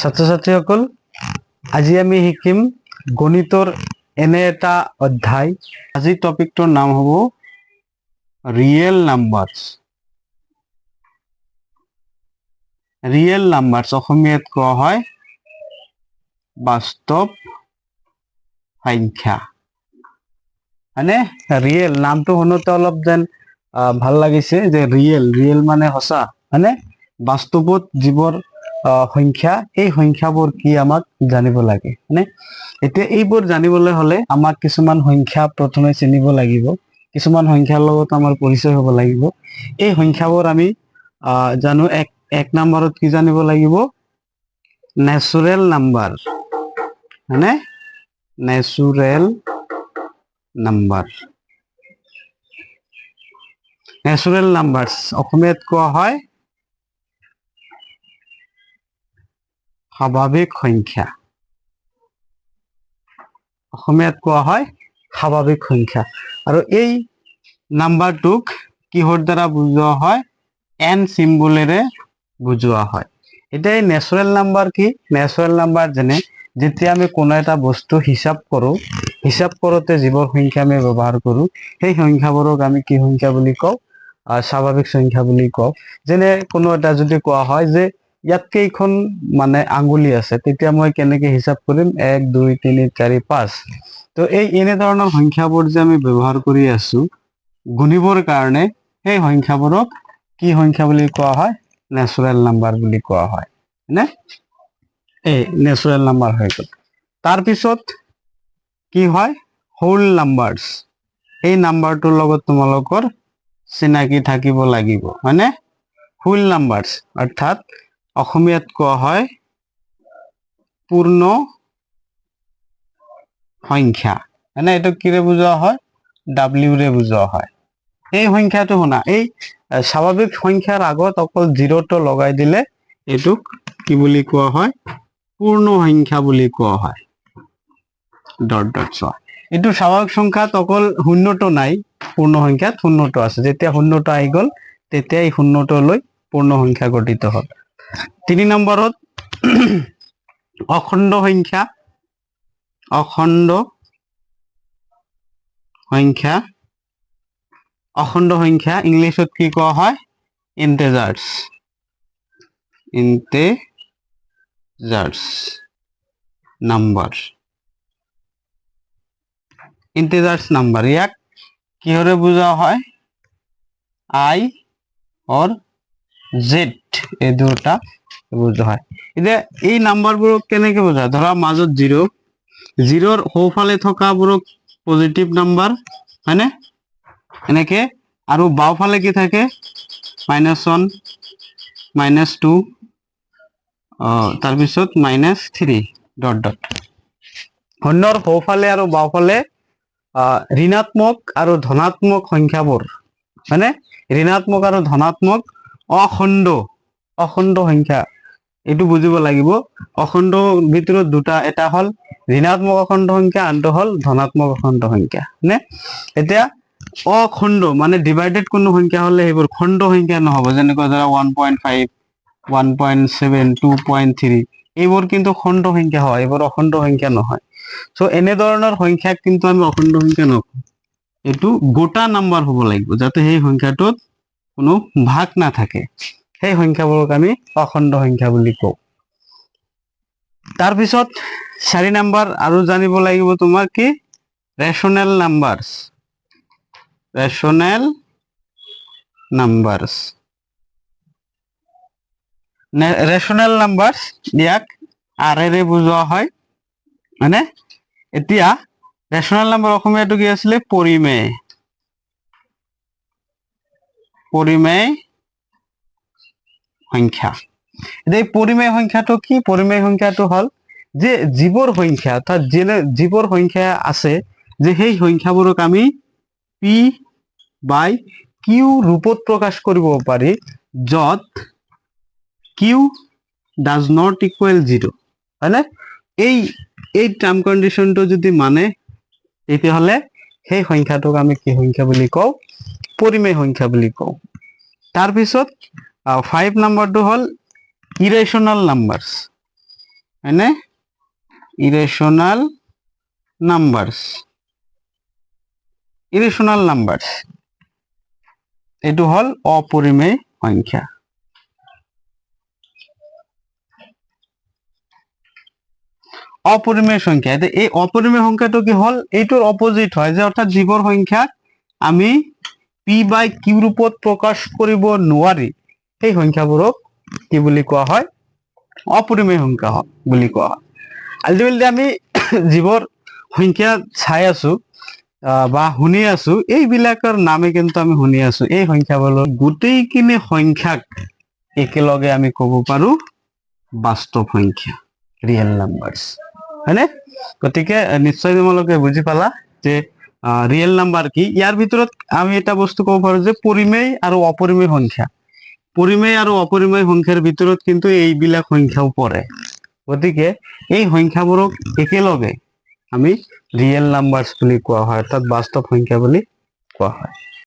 ছাত্ৰ ছাত্ৰীসকল, আজি আমি শিকিম গণিতৰ এনে এটা অধ্যায়। আজি টপিকটোৰ নাম হ'ব ৰিয়েল নাম্বাৰছ। ৰিয়েল নাম্বাৰছ অসমীয়াত কোৱা হয় বাস্তৱ সংখ্যা। মানে ৰিয়েল নামটো শুনোতে অলপ যেন ভাল লাগিছে যে ৰিয়েল মানে সঁচা, মানে বাস্তৱত যিবোৰ সংখ্যা, এই সংখ্যাবোৰ কি আমাক জানিব লাগে। মানে এতিয়া এইবোৰ জানিবলৈ হলে আমাক কিছুমান সংখ্যা প্ৰথমে চিনিব লাগিব, কিছুমান সংখ্যাৰ লগত আমাৰ পৰিচয় হ'ব লাগিব। এই সংখ্যাবোৰ আমি জানো। এক নম্বৰত কি জানিব লাগিব? নেচুৰেল নাম্বাৰ, মানে নেচুৰেল নাম্বাৰ। নেচুৰেল নাম্বাৰছ অসমীয়াত কোৱা হয় স্বাভাৱিক সংখ্যা। অসমীয়াত কোৱা হয় স্বাভাৱিক সংখ্যা। আৰু এই নাম্বাৰটোক কিহৰ দ্বাৰা বুজোৱা হয়? এন চিম্বলেৰে বুজোৱা হয়। এতিয়া এই নেচুৰেল নাম্বাৰ কি? নেচুৰেল নাম্বাৰ যেনে যেতিয়া আমি কোনো এটা বস্তু হিচাপ কৰোঁ, হিচাপ কৰোঁতে যিবোৰ সংখ্যা আমি ব্যৱহাৰ কৰোঁ, সেই সংখ্যাবোৰক আমি কি সংখ্যা বুলি কওঁ? স্বাভাৱিক সংখ্যা বুলি কওঁ। যেনে কোনো এটা যদি কোৱা হয় যে ইয়াত কেইখন মানে আঙুলি আছে, তেতিয়া মই কেনেকে হিচাপ কৰিম? 1 2 3 4 5। তো এই এনেধৰণৰ সংখ্যাবোৰ যে আমি ব্যৱহাৰ কৰি আছো গুণিবৰ কাৰণে, সেই সংখ্যাবোৰক কি সংখ্যা বুলি কোৱা হয়? নেচুৰেল নাম্বাৰ বুলি কোৱা হয়। নে এই নেচুৰেল নাম্বাৰ হৈ গ'ল। তাৰপিছত কি হয়? Whole numbers. এই নাম্বাৰটোৰ লগত তোমালোকৰ চিনাকি থাকিব লাগিব, মানে হোল নাম্বাৰছ অৰ্থাৎ অসমীয়াত কোৱা হয় পূৰ্ণ সংখ্যা। মানে এইটো কিৰে বুজোৱা হয়? ডাব্লিউ ৰে বুজোৱা হয়। এই সংখ্যাটো শুনা, এই স্বাভাৱিক সংখ্যাৰ আগত অকল জিৰ'টো লগাই দিলে এইটোক কি বুলি কোৱা হয়? পূৰ্ণ সংখ্যা বুলি কোৱা হয়। ডট ডট চোৱা, এইটো স্বাভাৱিক সংখ্যাত অকল শূন্যটো নাই, পূৰ্ণ সংখ্যাত শূন্যটো আছে। যেতিয়া শূন্যটো আহি গ'ল, তেতিয়া এই শূন্যটোলৈ পূৰ্ণ সংখ্যা গঠিত হ'ল। 3 নম্বৰত অখণ্ড সংখ্যা। অখণ্ড সংখ্যা, অখণ্ড সংখ্যা ইংলিছত কি কোৱা হয়? ইন্টেজাৰ্স। ইন্টেজাৰ্স নাম্বাৰ। ইন্টেজাৰ্স নাম্বাৰ, ইয়াক কিহৰে বুজোৱা হয়? আই অৰ জেড, এই দুটা বুজোৱা হয়। এতিয়া এই নাম্বাৰবোৰক কেনেকে বুজায়? ধৰা মাজত জিৰ'ৰ সোঁফালে থকাবোৰক পজিটিভ নাম্বাৰ, হয়নে? এনেকে। আৰু বাওঁফালে কি থাকে? -1 -2 তাৰপিছত -3 ডট ডট। শূন্যৰ সোঁফালে আৰু বাওঁফালে ঋণাত্মক আৰু ধনাত্মক সংখ্যাবোৰ, মানে ঋণাত্মক আৰু ধনাত্মক অখণ্ড সংখ্যা, এইটো বুজিব লাগিব। অখণ্ড ভিতৰত দুটা, এটা হ'ল ঋণাত্মক অখণ্ড সংখ্যা, আনটো হ'ল ধনাত্মক অখণ্ড সংখ্যা। নে এতিয়া অখণ্ড মানে ডিভাইডেড কোনো সংখ্যা হলে সেইবোৰ খণ্ড সংখ্যা নহ'ব। যেনেকৈ ধৰা 1.5 1.7 2.3, এইবোৰ কিন্তু খণ্ড সংখ্যা হয়, এইবোৰ অখণ্ড সংখ্যা নহয়। চ' এনেধৰণৰ সংখ্যাক কিন্তু আমি অখণ্ড সংখ্যা নকওঁ। এইটো গোটা নাম্বাৰ হ'ব লাগিব, যাতে সেই সংখ্যাটোত কোনো ভাগ নাথাকে। সেই সংখ্যাবোৰক আমি অখণ্ড সংখ্যা বুলি কওঁ। তাৰপিছত 4 নম্বৰ আৰু জানিব লাগিব তোমাৰ কি? Rational numbers. Rational numbers, rational numbers, ইয়াক আৰেৰে বুজোৱা হয়। মানে এতিয়া ৰেচনেল নাম্বাৰ অসমীয়াটো কি আছিলে? পৰিমেয়। পৰিমেয় সংখ্যা। এতিয়া পৰিমেয় সংখ্যাটো কি? পৰিমেয় সংখ্যাটো হ'ল যে যিবোৰ সংখ্যা, অৰ্থাৎ যিবোৰ সংখ্যা আছে, যে সেই সংখ্যাবোৰক আমি পি বাই কিউ ৰূপত প্ৰকাশ কৰিব পাৰি, য'ত কিউ ডাজ নট ইকুৱেল 0, হয়নে? এই টাৰ্ম কণ্ডিশ্যনটো যদি মানে, তেতিয়াহ'লে সেই সংখ্যাটোক আমি কি সংখ্যা বুলি কওঁ? পৰিমেয় সংখ্যা বুলি কওঁ। তাৰপিছত 5 নম্বৰটো হ'ল ইৰেচনেল নাম্বাৰছ। হয়নে ইৰেশনাল নাম্বাৰস এইটো হল অপৰিমেয় সংখ্যা। অপৰিমেয় সংখ্যা, এই অপৰিমেয় সংখ্যাটো কি হল এইটোৰ অপোজিট হয়, যে অৰ্থাৎ যিবোৰ সংখ্যাক আমি পি বাই কিউ ৰূপত প্ৰকাশ কৰিব নোৱাৰি সেই সংখ্যাবোৰক কি বুলি কোৱা হয়, অপৰিমেয় সংখ্যা বুলি কোৱা হয়। আলটিমেটলি আমি যিবোৰ সংখ্যা চাই আছো বা শুনি আছো, এইবিলাকৰ নামে কিন্তু আমি শুনি আছো, এই সংখ্যাবোৰ গোটেইখিনি সংখ্যাক একেলগে আমি ক'ব পাৰো বাস্তৱ সংখ্যা, ৰিয়েল নাম্বাৰস, হয়নে? গতিকে নিশ্চয় তোমালোকে বুজি পালা যে ৰিয়েল নাম্বাৰ কি। ইয়াৰ ভিতৰত আমি এটা বস্তু ক'ব পাৰো যে পৰিমেয় আৰু অপৰিমেয় সংখ্যা, পৰিমেয় আৰু অপৰিমেয় সংখ্যাৰ ভিতৰত কিন্তু এইবিলাক সংখ্যাও পৰে। গতিকে এই সংখ্যাবোৰক একেলগে আমি ৰিয়েল নাম্বাৰস বুলি কোৱা হয়, অৰ্থাৎ বাস্তব সংখ্যা বুলি কোৱা হয়।